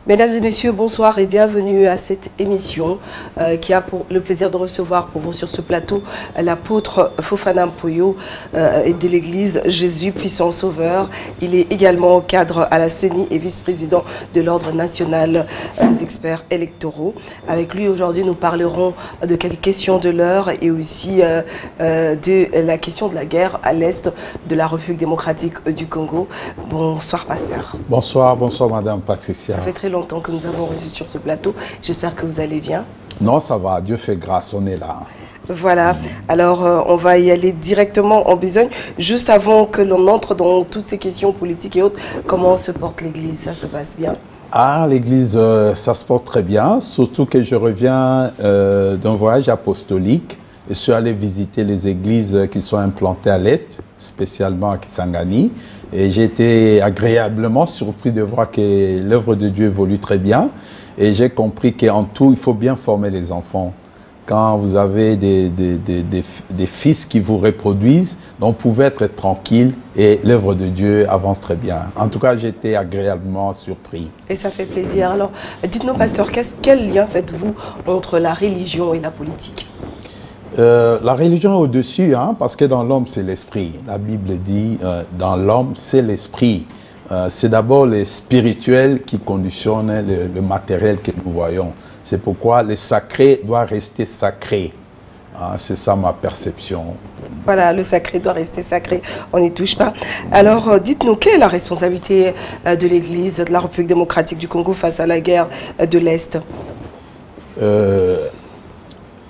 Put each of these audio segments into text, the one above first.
Mesdames et messieurs, bonsoir et bienvenue à cette émission qui a pour le plaisir de recevoir pour vous sur ce plateau l'apôtre Fofana Mpoyo de l'église Jésus Puissant Sauveur. Il est également cadre à la CENI et vice-président de l'Ordre national des experts électoraux. Avec lui aujourd'hui nous parlerons de quelques questions de l'heure et aussi de la question de la guerre à l'est de la République démocratique du Congo. Bonsoir pasteur. Bonsoir madame Patricia. Ça fait très longtemps que nous avons reçu sur ce plateau. J'espère que vous allez bien. Non, ça va. Dieu fait grâce. On est là. Voilà. Alors, on va y aller directement en besogne. Juste avant que l'on entre dans toutes ces questions politiques et autres, comment se porte l'Église? Ça se passe bien? Ah, l'Église, ça se porte très bien. Surtout que je reviens d'un voyage apostolique. Je suis allé visiter les églises qui sont implantées à l'Est, spécialement à Kisangani. Et j'ai été agréablement surpris de voir que l'œuvre de Dieu évolue très bien. Et j'ai compris qu'en tout, il faut bien former les enfants. Quand vous avez des fils qui vous reproduisent, donc vous pouvez être tranquille et l'œuvre de Dieu avance très bien. En tout cas, j'ai été agréablement surpris. Et ça fait plaisir. Alors, dites-nous, pasteur, quel lien faites-vous entre la religion et la politique ? La religion est au-dessus, hein, parce que dans l'homme, c'est l'esprit. La Bible dit, dans l'homme, c'est l'esprit. C'est d'abord le spirituel qui conditionne le matériel que nous voyons. C'est pourquoi le sacré doit rester sacré. Hein, c'est ça ma perception. Voilà, le sacré doit rester sacré. On n'y touche pas. Alors, dites-nous, quelle est la responsabilité de l'Église de la République démocratique du Congo face à la guerre de l'Est ?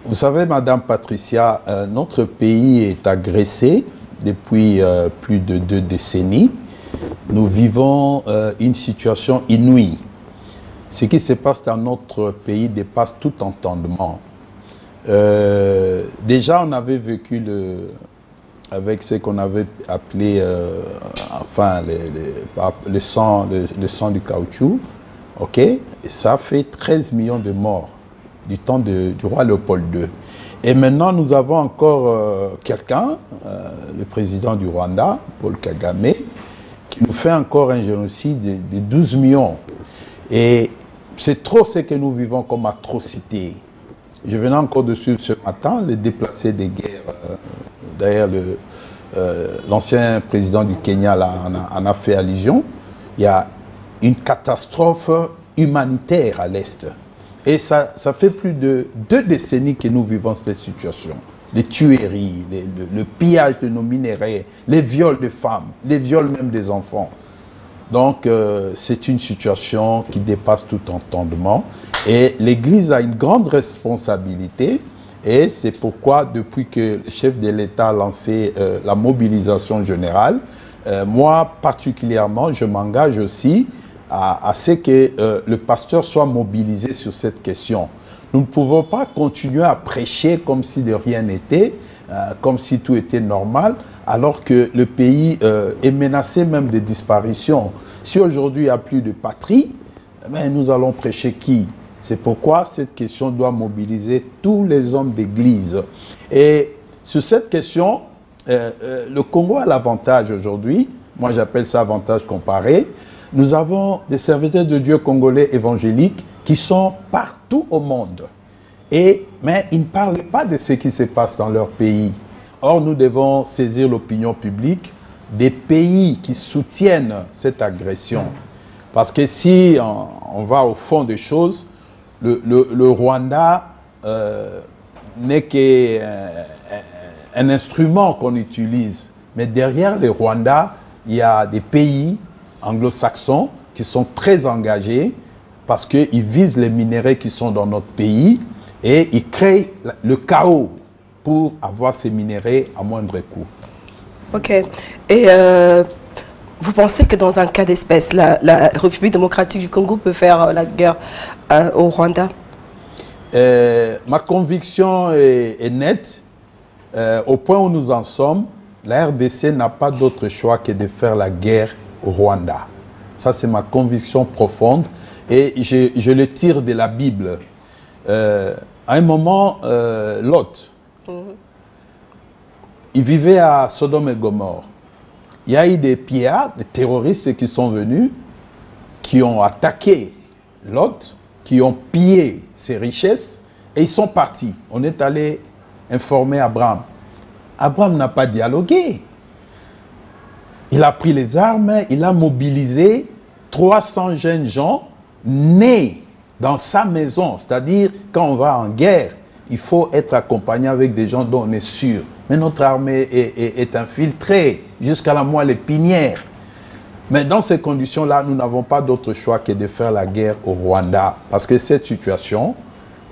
Vous savez, Madame Patricia, notre pays est agressé depuis plus de 2 décennies. Nous vivons une situation inouïe. Ce qui se passe dans notre pays dépasse tout entendement. Déjà, on avait vécu avec ce qu'on avait appelé le sang du caoutchouc. Ok? Et ça fait 13 millions de morts du temps du roi Léopold II. Et maintenant, nous avons encore quelqu'un, le président du Rwanda, Paul Kagame, qui nous fait encore un génocide de 12 millions. Et c'est trop ce que nous vivons comme atrocité. Je venais encore de suivre ce matin les déplacés des guerres. D'ailleurs, l'ancien président du Kenya en a fait allusion. Il y a une catastrophe humanitaire à l'Est. Et ça fait plus de 2 décennies que nous vivons cette situation. Les tueries, le pillage de nos minéraux, les viols de femmes, les viols même des enfants. Donc, c'est une situation qui dépasse tout entendement. Et l'Église a une grande responsabilité. Et c'est pourquoi, depuis que le chef de l'État a lancé la mobilisation générale, moi, particulièrement, je m'engage aussi à ce que le pasteur soit mobilisé sur cette question. Nous ne pouvons pas continuer à prêcher comme si de rien n'était, comme si tout était normal, alors que le pays est menacé même de disparition. Si aujourd'hui il n'y a plus de patrie, ben nous allons prêcher qui? C'est pourquoi cette question doit mobiliser tous les hommes d'église. Et sur cette question, le Congo a l'avantage aujourd'hui, moi j'appelle ça avantage comparé. Nous avons des serviteurs de Dieu congolais évangéliques qui sont partout au monde. Mais ils ne parlent pas de ce qui se passe dans leur pays. Or, nous devons saisir l'opinion publique des pays qui soutiennent cette agression. Parce que si on va au fond des choses, le Rwanda n'est qu'un instrument qu'on utilise. Mais derrière le Rwanda, il y a des pays anglo-saxons qui sont très engagés parce qu'ils visent les minéraux qui sont dans notre pays et ils créent le chaos pour avoir ces minéraux à moindre coût. Ok. Et vous pensez que dans un cas d'espèce, la République démocratique du Congo peut faire la guerre au Rwanda? Ma conviction est nette. Au point où nous en sommes, la RDC n'a pas d'autre choix que de faire la guerre au Rwanda. Ça, c'est ma conviction profonde et je le tire de la Bible. À un moment, Lot, il vivait à Sodome et Gomorrhe. Il y a eu des pillards, des terroristes qui sont venus, qui ont attaqué Lot, qui ont pillé ses richesses, et ils sont partis. On est allé informer Abraham. Abraham n'a pas dialogué. Il a pris les armes, il a mobilisé 300 jeunes gens nés dans sa maison. C'est-à-dire, quand on va en guerre, il faut être accompagné avec des gens dont on est sûr. Mais notre armée est infiltrée jusqu'à la moelle épinière. Mais dans ces conditions-là, nous n'avons pas d'autre choix que de faire la guerre au Rwanda. Parce que cette situation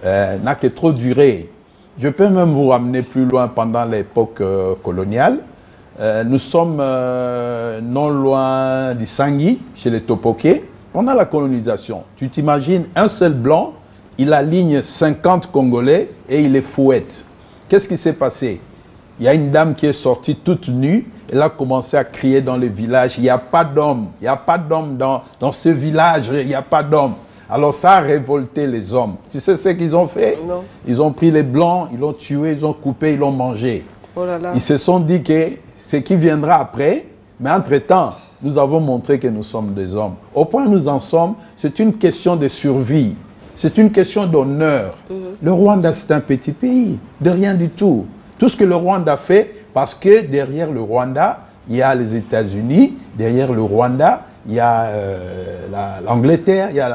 n'a que trop duré. Je peux même vous ramener plus loin pendant l'époque coloniale. Nous sommes non loin d'Isangui, chez les Topoké. Pendant la colonisation, tu t'imagines, un seul blanc, il aligne 50 Congolais et il les fouette. Qu'est-ce qui s'est passé? Il y a une dame qui est sortie toute nue. Elle a commencé à crier dans le village, il n'y a pas d'homme, il n'y a pas d'homme dans ce village, il n'y a pas d'homme. Alors ça a révolté les hommes. Tu sais ce qu'ils ont fait? Non. Ils ont pris les blancs, ils l'ont tué, ils ont coupé, ils l'ont mangé. Oh là là. Ils se sont dit que ce qui viendra après, mais entre-temps, nous avons montré que nous sommes des hommes. Au point où nous en sommes, c'est une question de survie. C'est une question d'honneur. Le Rwanda, c'est un petit pays, de rien du tout. Tout ce que le Rwanda fait, parce que derrière le Rwanda, il y a les États-Unis, derrière le Rwanda, il y a l'Angleterre, il y a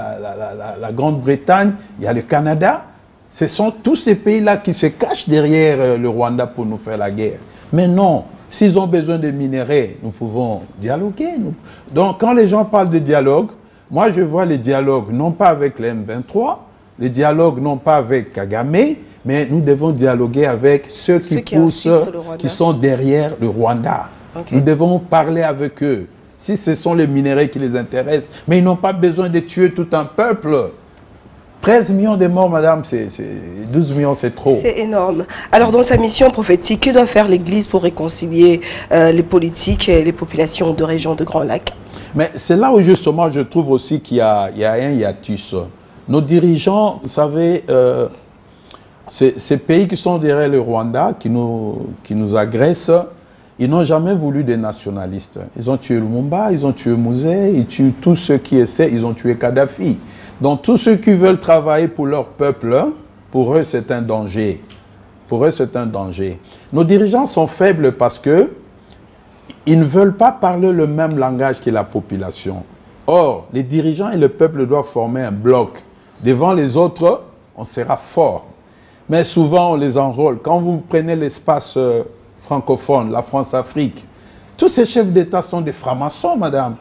la Grande-Bretagne, il y a le Canada. Ce sont tous ces pays-là qui se cachent derrière le Rwanda pour nous faire la guerre. Mais non, s'ils ont besoin de minerais, nous pouvons dialoguer. Donc quand les gens parlent de dialogue, moi je vois les dialogues non pas avec les M23, les dialogues non pas avec Kagame, mais nous devons dialoguer avec ceux qui poussent, qui sont derrière le Rwanda. Okay. Nous devons parler avec eux. Si ce sont les minéraux qui les intéressent, mais ils n'ont pas besoin de tuer tout un peuple. 13 millions de morts, madame, 12 millions, c'est trop. C'est énorme. Alors, dans sa mission prophétique, que doit faire l'Église pour réconcilier les politiques et les populations de région de Grand Lac? Mais c'est là où, justement, je trouve aussi qu'il y a un hiatus. Nos dirigeants, vous savez, ces pays qui sont derrière le Rwanda, qui nous agressent, ils n'ont jamais voulu des nationalistes. Ils ont tué Lumumba, ils ont tué Mouzé, ils tuent tous ceux qui essaient, ils ont tué Kadhafi. Donc tous ceux qui veulent travailler pour leur peuple, pour eux c'est un danger. Pour eux c'est un danger. Nos dirigeants sont faibles parce que ils ne veulent pas parler le même langage que la population. Or, les dirigeants et le peuple doivent former un bloc. Devant les autres, on sera fort. Mais souvent on les enrôle. Quand vous prenez l'espace francophone, la France-Afrique, tous ces chefs d'État sont des francs-maçons, madame.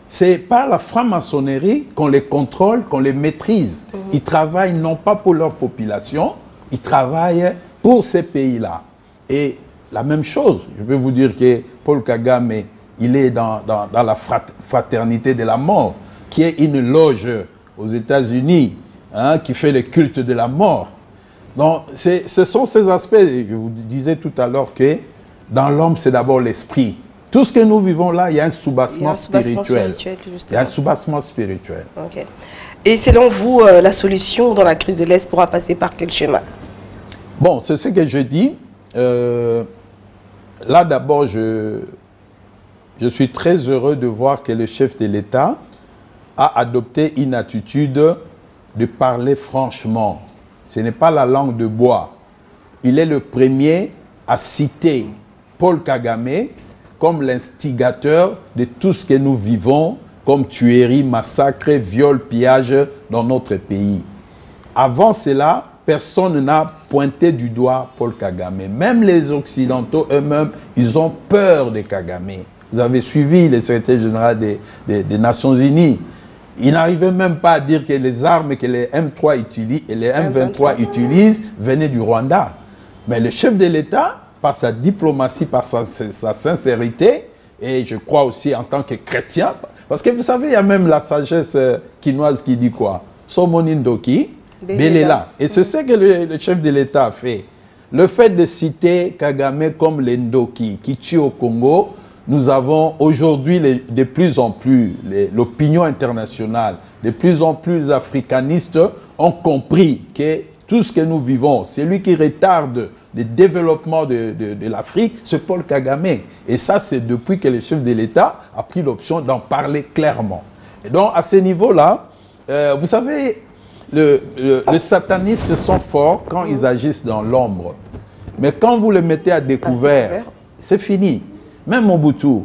C'est par la franc-maçonnerie qu'on les contrôle, qu'on les maîtrise. Ils travaillent non pas pour leur population, ils travaillent pour ces pays-là. Et la même chose, je peux vous dire que Paul Kagame, il est dans la fraternité de la mort, qui est une loge aux États-Unis, hein, qui fait le culte de la mort. Donc, ce sont ces aspects, je vous disais tout à l'heure que dans l'homme, c'est d'abord l'esprit. Tout ce que nous vivons là, il y a un soubassement spirituel. Il y a un soubassement spirituel. Okay. Et selon vous, la solution dans la crise de l'Est pourra passer par quel schéma? Bon, c'est ce que je dis. Là, d'abord, je suis très heureux de voir que le chef de l'État a adopté une attitude de parler franchement. Ce n'est pas la langue de bois. Il est le premier à citer Paul Kagame comme l'instigateur de tout ce que nous vivons comme tuerie, massacre, viol, pillage dans notre pays. Avant cela, personne n'a pointé du doigt Paul Kagame. Même les Occidentaux eux-mêmes, ils ont peur de Kagame. Vous avez suivi le secrétaire général des Nations Unies. Il n'arrivait même pas à dire que les armes que les M3 utilisent et les M23 utilisent venaient du Rwanda. Mais le chef de l'État, par sa diplomatie, par sa sincérité, et je crois aussi en tant que chrétien, parce que vous savez, il y a même la sagesse quinoise qui dit quoi? Somonindoki, Belela. Et c'est ce que le chef de l'État a fait. Le fait de citer Kagame comme l'Endoki, qui tue au Congo, nous avons aujourd'hui de plus en plus, l'opinion internationale, de plus en plus africanistes ont compris que tout ce que nous vivons, c'est lui qui retarde le développement de l'Afrique, c'est Paul Kagame. Et ça, c'est depuis que le chef de l'État a pris l'option d'en parler clairement. Et donc, à ce niveau-là, Vous savez, les satanistes sont forts quand ils agissent dans l'ombre. Mais quand vous les mettez à découvert, c'est fini. Même Mobutu,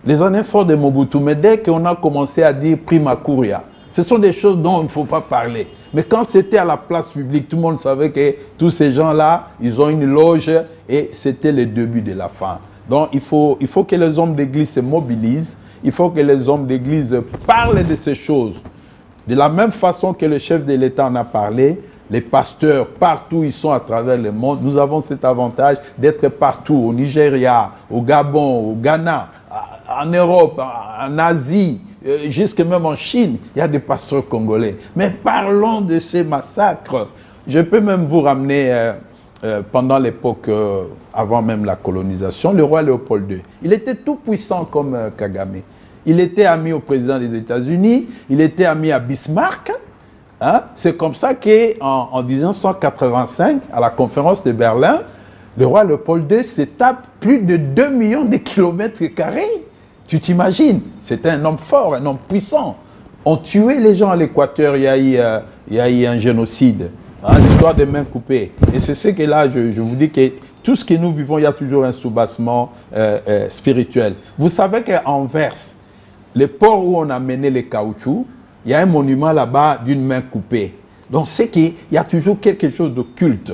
les années fortes de Mobutu, mais dès qu'on a commencé à dire prima curia, ce sont des choses dont il ne faut pas parler. Mais quand c'était à la place publique, tout le monde savait que tous ces gens-là, ils ont une loge et c'était le début de la fin. Donc il faut que les hommes d'église se mobilisent, il faut que les hommes d'église parlent de ces choses. De la même façon que le chef de l'État en a parlé, les pasteurs, partout ils sont à travers le monde, nous avons cet avantage d'être partout, au Nigeria, au Gabon, au Ghana, en Europe, en Asie, jusque même en Chine, il y a des pasteurs congolais. Mais parlons de ces massacres. Je peux même vous ramener, pendant l'époque, avant même la colonisation, le roi Léopold II. Il était tout puissant comme Kagame. Il était ami au président des États-Unis, il était ami à Bismarck. Hein? C'est comme ça qu'en 1985, à la conférence de Berlin, le roi Léopold II se tape plus de 2 millions de kilomètres carrés. Tu t'imagines? C'était un homme fort, un homme puissant. On tuait les gens à l'Équateur, il y a eu un génocide. Hein? L'histoire des mains coupées. Et c'est ce que là, je vous dis que tout ce que nous vivons, il y a toujours un soubassement spirituel. Vous savez qu'à Anvers, le port où on a mené les caoutchoucs, il y a un monument là-bas d'une main coupée. Donc c'est qu'il y a toujours quelque chose de culte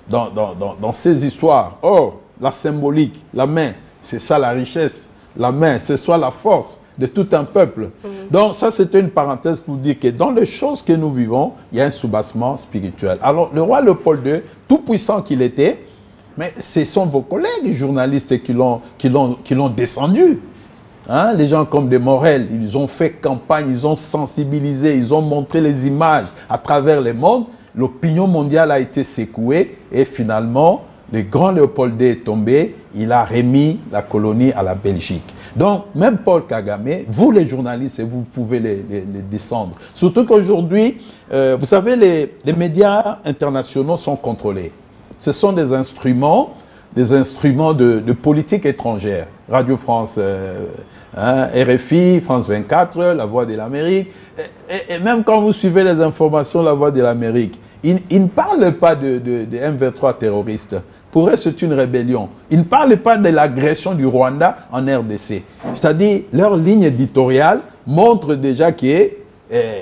dans ces histoires. Or, la symbolique, la main, c'est ça la richesse. La main, c'est soit la force de tout un peuple. Donc ça, c'était une parenthèse pour dire que dans les choses que nous vivons, il y a un soubassement spirituel. Alors, le roi Léopold II, tout puissant qu'il était, mais ce sont vos collègues journalistes qui l'ont descendu. Hein? Les gens comme des Morel, ils ont fait campagne, ils ont sensibilisé, ils ont montré les images à travers le monde. L'opinion mondiale a été secouée et finalement, le grand Léopold II est tombé, il a remis la colonie à la Belgique. Donc, même Paul Kagame, vous les journalistes, vous pouvez les descendre. Surtout qu'aujourd'hui, vous savez, les médias internationaux sont contrôlés. Ce sont des instruments de politique étrangère. Radio France, RFI, France 24, La Voix de l'Amérique. Et même quand vous suivez les informations, La Voix de l'Amérique, ils ne parlent pas de M23 terroristes. Pour eux, c'est une rébellion. Ils ne parlent pas de l'agression du Rwanda en RDC. C'est-à-dire, leur ligne éditoriale montre déjà qu'il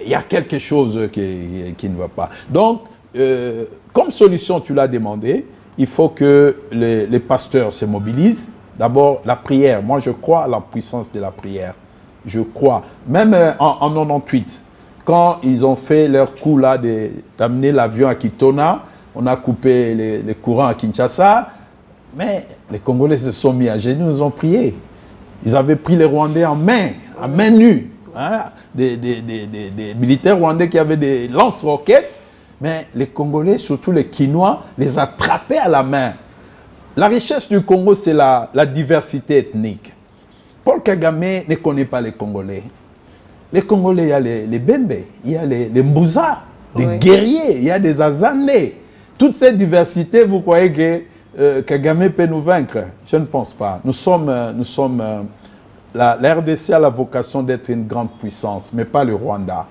y a quelque chose qui ne va pas. Donc, comme solution, tu l'as demandé, il faut que les pasteurs se mobilisent. D'abord, la prière. Moi, je crois à la puissance de la prière. Je crois. Même en 98, quand ils ont fait leur coup là d'amener l'avion à Kitona, on a coupé les courants à Kinshasa, mais les Congolais se sont mis à genoux, ils ont prié. Ils avaient pris les Rwandais en main nue. Hein? Des militaires rwandais qui avaient des lance-roquettes, mais les Congolais, surtout les Kinois, les attrapaient à la main. La richesse du Congo, c'est la diversité ethnique. Paul Kagame ne connaît pas les Congolais. Les Congolais, il y a les Bembe, il y a les Mbouza, des guerriers, il y a des Azanais. Toute cette diversité, vous croyez que Kagame peut nous vaincre? Je ne pense pas. La RDC a la vocation d'être une grande puissance, mais pas le Rwanda.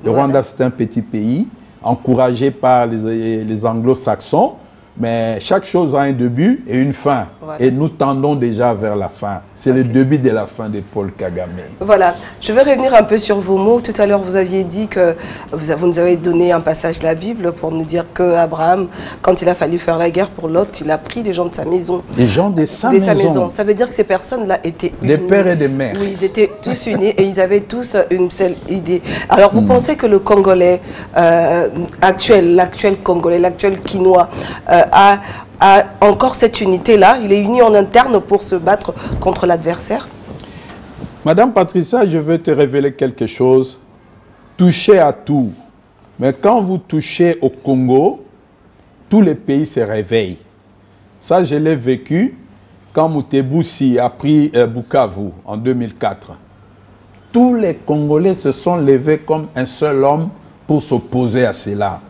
Le Rwanda, c'est un petit pays, encouragé par les anglo-saxons, mais chaque chose a un début et une fin. Voilà. Et nous tendons déjà vers la fin. C'est le début de la fin de Paul Kagame. Voilà. Je vais revenir un peu sur vos mots. Tout à l'heure, vous aviez dit que vous nous avez donné un passage de la Bible pour nous dire qu'Abraham, quand il a fallu faire la guerre pour Lot, il a pris des gens de sa maison. Des gens de sa maison. Ça veut dire que ces personnes-là étaient unis. Des pères et des mères. Oui, ils étaient tous unis et ils avaient tous une seule idée. Alors, vous pensez que le Congolais l'actuel Congolais, l'actuel Kinois, a encore cette unité-là? Il est uni en interne pour se battre contre l'adversaire? Madame Patricia, je veux te révéler quelque chose. Touchez à tout. Mais quand vous touchez au Congo, tous les pays se réveillent. Ça, je l'ai vécu quand Moutebousi a pris Bukavu en 2004. Tous les Congolais se sont levés comme un seul homme pour s'opposer à cela.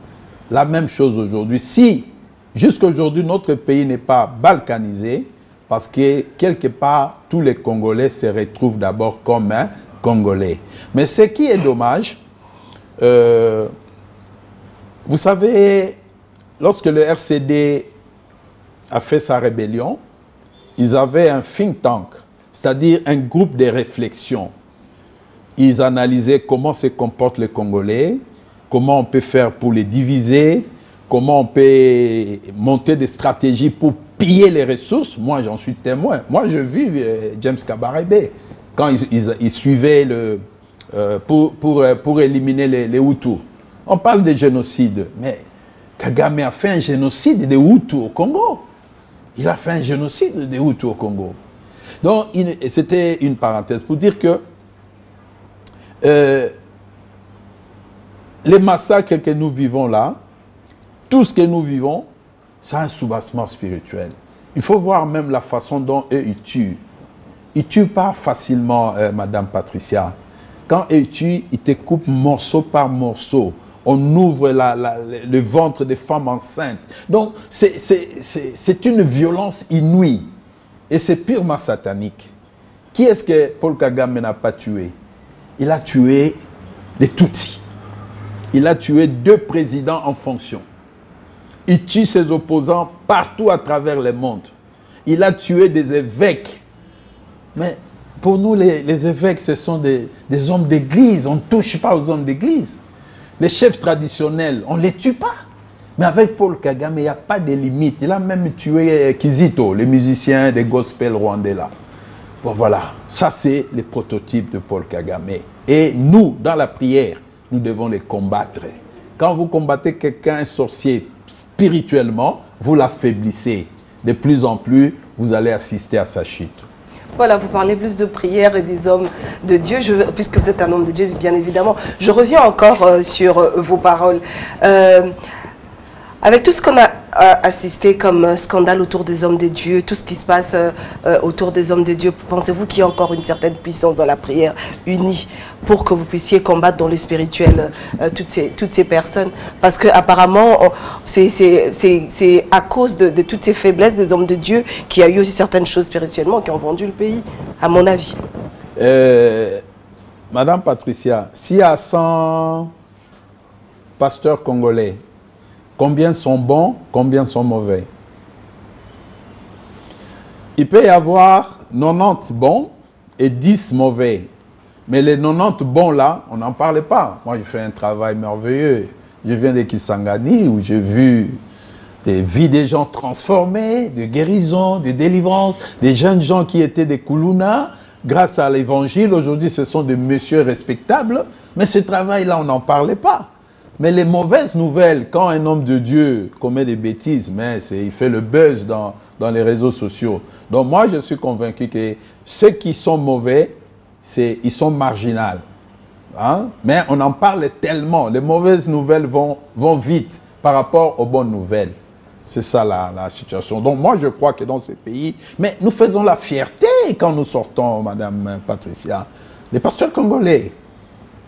La même chose aujourd'hui. Si jusqu'à aujourd'hui notre pays n'est pas balkanisé, parce que quelque part tous les Congolais se retrouvent d'abord comme un Congolais. Mais ce qui est dommage, Vous savez, lorsque le RCD a fait sa rébellion, ils avaient un think tank, c'est-à-dire un groupe de réflexion. Ils analysaient comment se comportent les Congolais, comment on peut faire pour les diviser, comment on peut monter des stratégies pour piller les ressources. Moi, j'en suis témoin. Moi, je vis James Kabarebe quand ils suivaient pour éliminer les Hutus. On parle de génocide, mais Kagame a fait un génocide des Hutus au Congo. Il a fait un génocide des Hutus au Congo. Donc, c'était une parenthèse pour dire que les massacres que nous vivons là, tout ce que nous vivons, c'est un soubassement spirituel. Il faut voir même la façon dont eux, ils tuent. Ils ne tuent pas facilement, Madame Patricia. Quand ils tuent, ils te coupent morceau par morceau. On ouvre le ventre des femmes enceintes. Donc, c'est une violence inouïe. Et c'est purement satanique. Qui est-ce que Paul Kagame n'a pas tué? Il a tué les Tutsis. Il a tué 2 présidents en fonction. Il tue ses opposants partout à travers le monde. Il a tué des évêques. Mais pour nous, les évêques, ce sont des hommes d'église. On ne touche pas aux hommes d'église. Les chefs traditionnels, on ne les tue pas. Mais avec Paul Kagame, il n'y a pas de limite. Il a même tué Kizito, les musiciens des gospel rwandais là. Bon voilà, ça c'est le prototype de Paul Kagame. Et nous, dans la prière, nous devons les combattre. Quand vous combattez quelqu'un, un sorcier, spirituellement, vous l'affaiblissez. De plus en plus, vous allez assister à sa chute. Voilà, vous parlez plus de prière et des hommes de Dieu, puisque vous êtes un homme de Dieu, bien évidemment. Je reviens encore sur vos paroles. Avec tout ce qu'on a assisté comme scandale autour des hommes de Dieu, tout ce qui se passe autour des hommes de Dieu, pensez-vous qu'il y a encore une certaine puissance dans la prière unie pour que vous puissiez combattre dans le spirituel toutes ces personnes? Parce qu'apparemment, c'est à cause de toutes ces faiblesses des hommes de Dieu qu'il y a eu aussi certaines choses spirituellement qui ont vendu le pays, à mon avis. Madame Patricia, s'il y a 100 pasteurs congolais, combien sont bons, combien sont mauvais? Il peut y avoir 90 bons et 10 mauvais. Mais les 90 bons là, on n'en parle pas. Moi, j'ai fait un travail merveilleux. Je viens de Kisangani où j'ai vu des vies des gens transformées, de guérison, de délivrance, des jeunes gens qui étaient des Kuluna. Grâce à l'évangile, aujourd'hui, ce sont des messieurs respectables. Mais ce travail-là, on n'en parlait pas. Mais les mauvaises nouvelles, quand un homme de Dieu commet des bêtises, mais il fait le buzz dans les réseaux sociaux. Donc moi, je suis convaincu que ceux qui sont mauvais, ils sont marginaux. Hein? Mais on en parle tellement. Les mauvaises nouvelles vont vite par rapport aux bonnes nouvelles. C'est ça la situation. Donc moi, je crois que dans ces pays, mais nous faisons la fierté quand nous sortons, Madame Patricia. Les pasteurs congolais,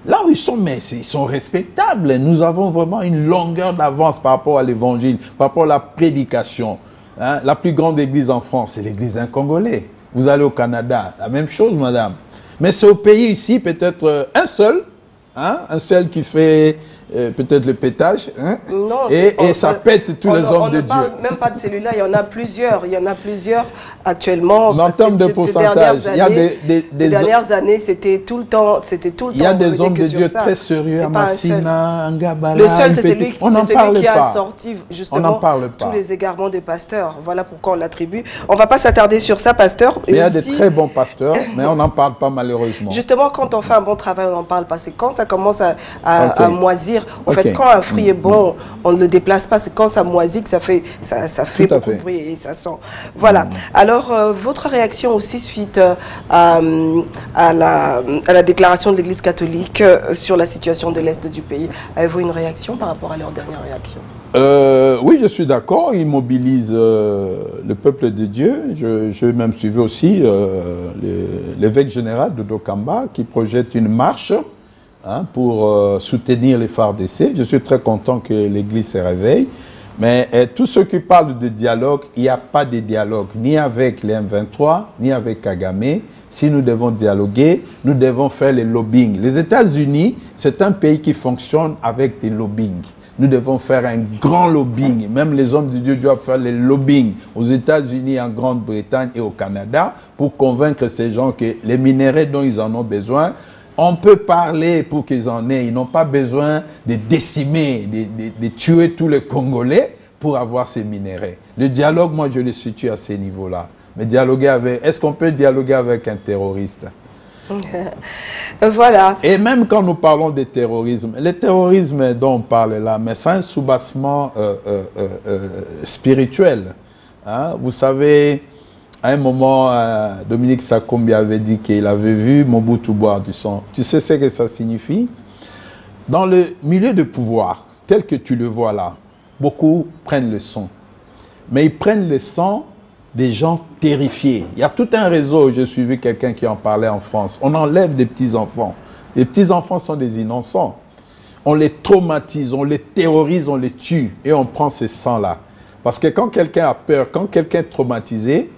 là où ils sont, mais ils sont respectables. Nous avons vraiment une longueur d'avance par rapport à l'évangile, par rapport à la prédication. Hein? La plus grande église en France, c'est l'église d'un Congolais. Vous allez au Canada, la même chose, madame. Mais c'est au pays ici, peut-être un seul qui fait peut-être le pétage, hein? Non, et ça pète tous les hommes de Dieu. On ne parle même pas de celui-là, il y en a plusieurs. Il y en a plusieurs actuellement. Mais en termes de pourcentage, il y a ces dernières années, c'était tout le temps. Il y a des hommes de Dieu très sérieux, à Massina, Ngabala. Le seul, c'est celui qui a sorti justement tous les égarements des pasteurs. Voilà pourquoi on l'attribue. On ne va pas s'attarder sur ça, pasteur. Il y a des très bons pasteurs, mais on n'en parle pas malheureusement. Justement, quand on fait un bon travail, on n'en parle pas. C'est quand ça commence à moisir. En fait, quand un fruit est bon, on ne le déplace pas. C'est quand ça moisit que ça fait beaucoup de bruit et ça sent. Voilà. Alors, votre réaction aussi suite à la déclaration de l'Église catholique sur la situation de l'Est du pays. Avez-vous une réaction par rapport à leur dernière réaction? Oui, je suis d'accord. Ils mobilisent le peuple de Dieu. Je même suivi aussi l'évêque général de Dokamba qui projette une marche pour soutenir les FARDC. Je suis très content que l'Église se réveille. Mais tous ceux qui parlent de dialogue, il n'y a pas de dialogue, ni avec les M23, ni avec Kagame. Si nous devons dialoguer, nous devons faire les lobbying. Les États-Unis, c'est un pays qui fonctionne avec des lobbying. Nous devons faire un grand lobbying. Même les hommes de Dieu doivent faire les lobbying aux États-Unis, en Grande-Bretagne et au Canada pour convaincre ces gens que les minéraux dont ils en ont besoin, on peut parler pour qu'ils en aient. Ils n'ont pas besoin de décimer, de tuer tous les Congolais pour avoir ces minéraux. Le dialogue, moi, je le situe à ces niveaux-là. Mais dialoguer avec... Est-ce qu'on peut dialoguer avec un terroriste? Voilà. Et même quand nous parlons de terrorisme, le terrorisme dont on parle là, mais c'est un soubassement spirituel. Hein? Vous savez, à un moment, Dominique Sakombi avait dit qu'il avait vu Mobutu boire du sang. Tu sais ce que ça signifie? Dans le milieu de pouvoir, tel que tu le vois là, beaucoup prennent le sang. Mais ils prennent le sang des gens terrifiés. Il y a tout un réseau, j'ai suivi quelqu'un qui en parlait en France. On enlève des petits-enfants. Les petits-enfants sont des innocents. On les traumatise, on les terrorise, on les tue et on prend ces sangs-là. Parce que quand quelqu'un a peur, quand quelqu'un est traumatisé,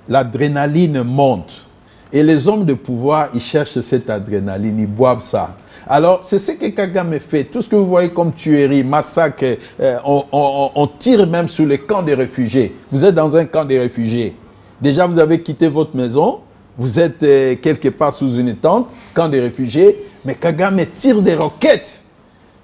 l'adrénaline monte. Et les hommes de pouvoir, ils cherchent cette adrénaline, ils boivent ça. Alors, c'est ce que Kagame fait. Tout ce que vous voyez comme tuerie, massacre, on tire même sur les camps des réfugiés. Vous êtes dans un camp des réfugiés. Déjà, vous avez quitté votre maison. Vous êtes quelque part sous une tente, camp des réfugiés. Mais Kagame tire des roquettes.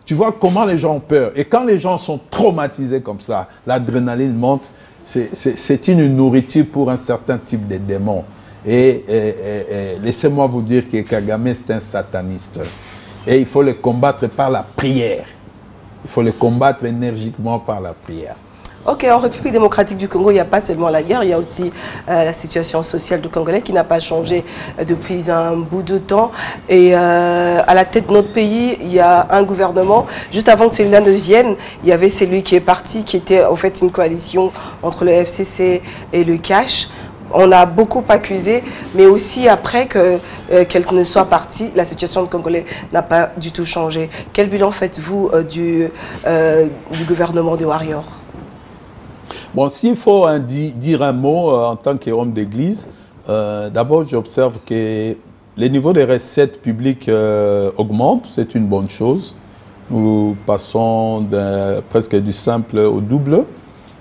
Tu vois comment les gens ont peur. Et quand les gens sont traumatisés comme ça, l'adrénaline monte. C'est une nourriture pour un certain type de démons. Et laissez-moi vous dire que Kagame, c'est un sataniste. Et il faut le combattre par la prière. Il faut le combattre énergiquement par la prière. Ok, en République démocratique du Congo, il n'y a pas seulement la guerre, il y a aussi la situation sociale du Congolais qui n'a pas changé depuis un bout de temps. Et à la tête de notre pays, il y a un gouvernement. Juste avant que celui-là ne vienne, il y avait celui qui est parti, qui était en fait une coalition entre le FCC et le CACH. On a beaucoup accusé, mais aussi après qu'elle ne soit partie, la situation du Congolais n'a pas du tout changé. Quel bilan faites-vous du gouvernement de Warrior? Bon, s'il faut dire un mot en tant qu'homme d'église, d'abord j'observe que les niveaux des recettes publiques augmentent, c'est une bonne chose. Nous passons presque du simple au double.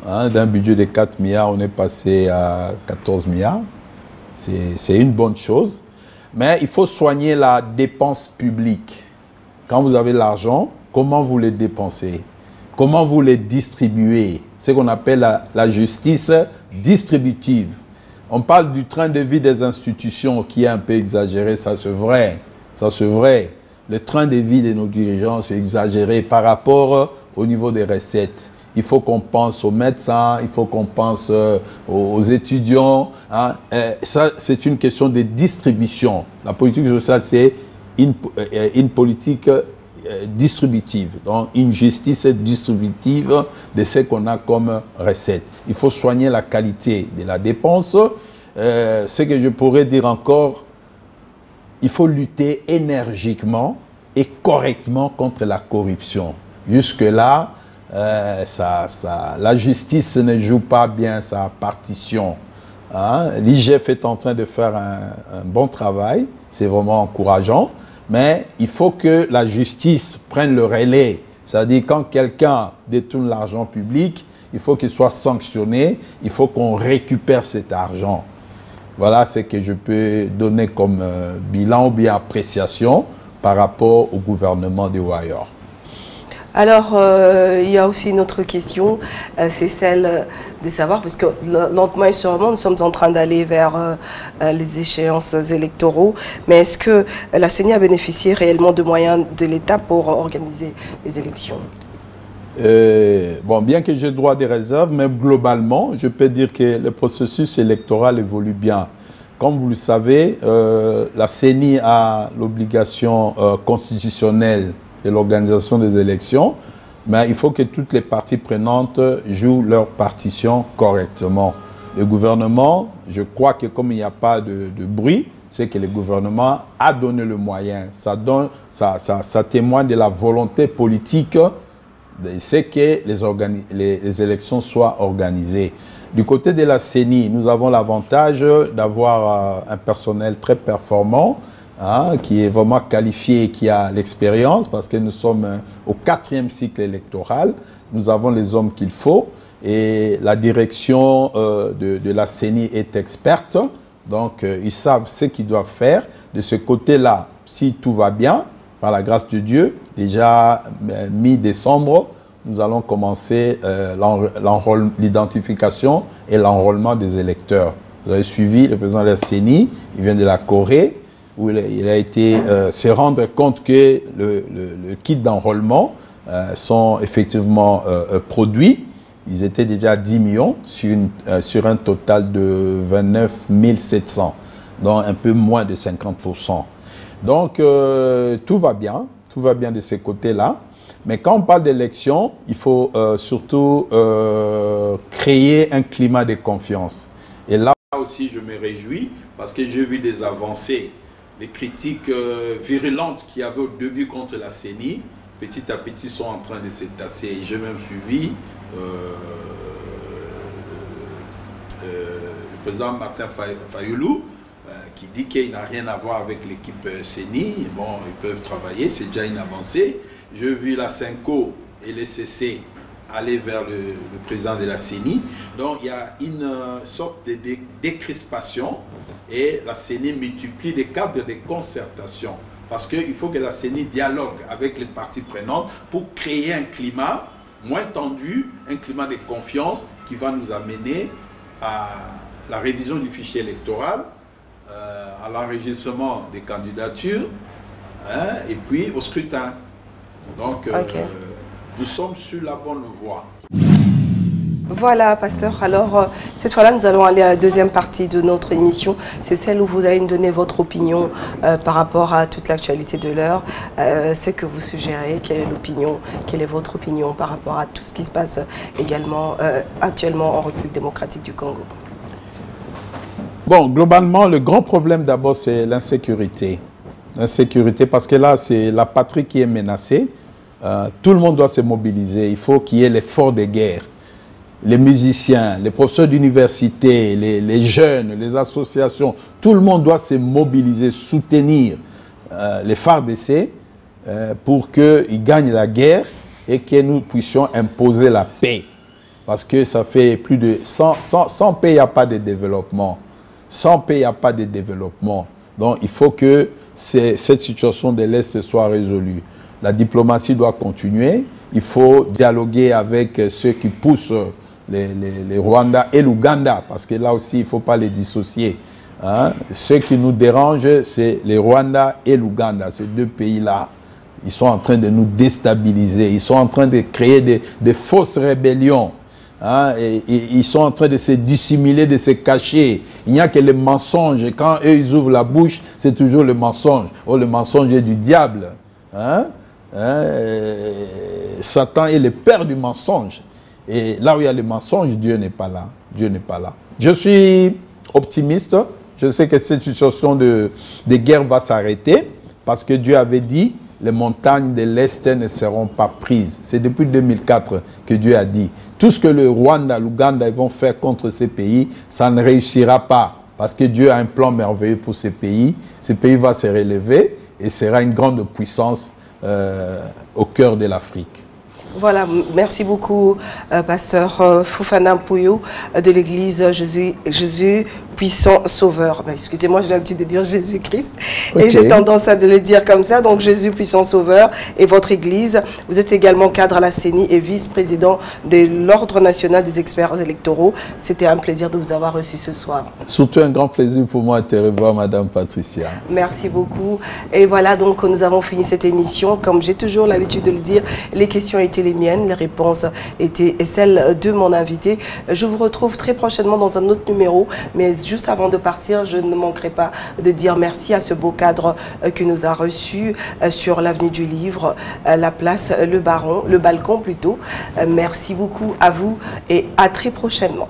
Hein, d'un budget de 4 milliards, on est passé à 14 milliards. C'est une bonne chose. Mais il faut soigner la dépense publique. Quand vous avez l'argent, comment vous le dépensez? Comment vous le distribuez? C'est ce qu'on appelle la justice distributive. On parle du train de vie des institutions qui est un peu exagéré, ça c'est vrai. Ça c'est vrai. Le train de vie de nos dirigeants, c'est exagéré par rapport au niveau des recettes. Il faut qu'on pense aux médecins, il faut qu'on pense aux étudiants. Hein. Ça, c'est une question de distribution. La politique sociale, c'est une politique distributive, donc une justice distributive de ce qu'on a comme recette. Il faut soigner la qualité de la dépense. Ce que je pourrais dire encore, il faut lutter énergiquement et correctement contre la corruption. Jusque-là, la justice ne joue pas bien sa partition. Hein? L'IGF est en train de faire un bon travail, c'est vraiment encourageant, mais il faut que la justice prenne le relais. C'est-à-dire quand quelqu'un détourne l'argent public, il faut qu'il soit sanctionné, il faut qu'on récupère cet argent. Voilà ce que je peux donner comme bilan ou bien appréciation par rapport au gouvernement de Warrior. Alors, il y a aussi une autre question, c'est celle de savoir, parce que lentement et sûrement, nous sommes en train d'aller vers les échéances électoraux, mais est-ce que la CENI a bénéficié réellement de moyens de l'État pour organiser les élections? Bon, bien que j'ai droit des réserves, mais globalement, je peux dire que le processus électoral évolue bien. Comme vous le savez, la CENI a l'obligation constitutionnelle de l'organisation des élections, mais il faut que toutes les parties prenantes jouent leur partition correctement. Le gouvernement, je crois que comme il n'y a pas de bruit, c'est que le gouvernement a donné le moyen. Ça témoigne de la volonté politique, c'est que les élections soient organisées. Du côté de la CENI, nous avons l'avantage d'avoir un personnel très performant, hein, qui est vraiment qualifié et qui a l'expérience, parce que nous sommes au 4e cycle électoral. Nous avons les hommes qu'il faut et la direction de la CENI est experte. Donc, ils savent ce qu'ils doivent faire. De ce côté-là, si tout va bien, par la grâce de Dieu, déjà mi-décembre, nous allons commencer l'identification et l'enrôlement des électeurs. Vous avez suivi le président de la CENI, il vient de la Corée, où il a été se rendre compte que le kit d'enrôlement sont effectivement produits. Ils étaient déjà à 10 millions sur un total de 29 700, donc un peu moins de 50%. Donc tout va bien de ces côtés-là. Mais quand on parle d'élection, il faut surtout créer un climat de confiance. Et là aussi, je me réjouis parce que j'ai vu des avancées. Les critiques virulentes qu'il y avait au début contre la CENI, petit à petit, sont en train de se tasser. J'ai même suivi le président Martin Fayoulou, qui dit qu'il n'a rien à voir avec l'équipe CENI. Bon, ils peuvent travailler, c'est déjà une avancée. J'ai vu la CENCO et les CC aller vers le président de la CENI. Donc, il y a une sorte de décrispation et la CENI multiplie les cadres de concertation. Parce qu'il faut que la CENI dialogue avec les parties prenantes pour créer un climat moins tendu, un climat de confiance qui va nous amener à la révision du fichier électoral, à l'enregistrement des candidatures, hein, et puis au scrutin. Donc, nous sommes sur la bonne voie. Voilà, pasteur. Alors, cette fois-là, nous allons aller à la deuxième partie de notre émission. C'est celle où vous allez nous donner votre opinion par rapport à toute l'actualité de l'heure. Ce que vous suggérez, quelle est votre opinion par rapport à tout ce qui se passe également actuellement en République démocratique du Congo. Bon, globalement, le grand problème d'abord, c'est l'insécurité. L'insécurité, parce que là, c'est la patrie qui est menacée. Tout le monde doit se mobiliser. Il faut qu'il y ait l'effort de guerre. Les musiciens, les professeurs d'université, les jeunes, les associations, tout le monde doit se mobiliser, soutenir les FARDC pour qu'ils gagnent la guerre et que nous puissions imposer la paix. Parce que ça fait plus de... Sans paix, il n'y a pas de développement. Sans paix, il n'y a pas de développement. Donc, il faut que cette situation de l'Est soit résolue. La diplomatie doit continuer. Il faut dialoguer avec ceux qui poussent les Rwandais et l'Ouganda, parce que là aussi, il ne faut pas les dissocier. Hein? Ce qui nous dérange, c'est les Rwandais et l'Ouganda, ces deux pays-là. Ils sont en train de nous déstabiliser. Ils sont en train de créer des fausses rébellions. Hein? Et ils sont en train de se dissimuler, de se cacher. Il n'y a que les mensonges. Et quand eux, ils ouvrent la bouche, c'est toujours le mensonge. Oh, le mensonge est du diable. Hein? Satan est le père du mensonge. Et là où il y a le mensonge, Dieu n'est pas là. Dieu n'est pas là. Je suis optimiste. Je sais que cette situation de guerre va s'arrêter parce que Dieu avait dit les montagnes de l'Est ne seront pas prises. C'est depuis 2004 que Dieu a dit. Tout ce que le Rwanda, l'Ouganda vont faire contre ces pays, ça ne réussira pas. Parce que Dieu a un plan merveilleux pour ces pays. Ce pays va se relever et sera une grande puissance au cœur de l'Afrique. Voilà, merci beaucoup, pasteur Fofana Mpoyo de l'église Jésus puissant sauveur. Excusez-moi, j'ai l'habitude de dire Jésus-Christ. Okay. Et j'ai tendance à le dire comme ça. Donc, Jésus puissant sauveur et votre église. Vous êtes également cadre à la CENI et vice-président de l'Ordre national des experts électoraux. C'était un plaisir de vous avoir reçu ce soir. Surtout un grand plaisir pour moi de te revoir, Madame Patricia. Merci beaucoup. Et voilà, donc, nous avons fini cette émission. Comme j'ai toujours l'habitude de le dire, les questions étaient les miennes, les réponses étaient celles de mon invité. Je vous retrouve très prochainement dans un autre numéro, mais juste avant de partir, je ne manquerai pas de dire merci à ce beau cadre que nous a reçu sur l'avenue du Livre, la place Le Baron, le balcon plutôt. Merci beaucoup à vous et à très prochainement.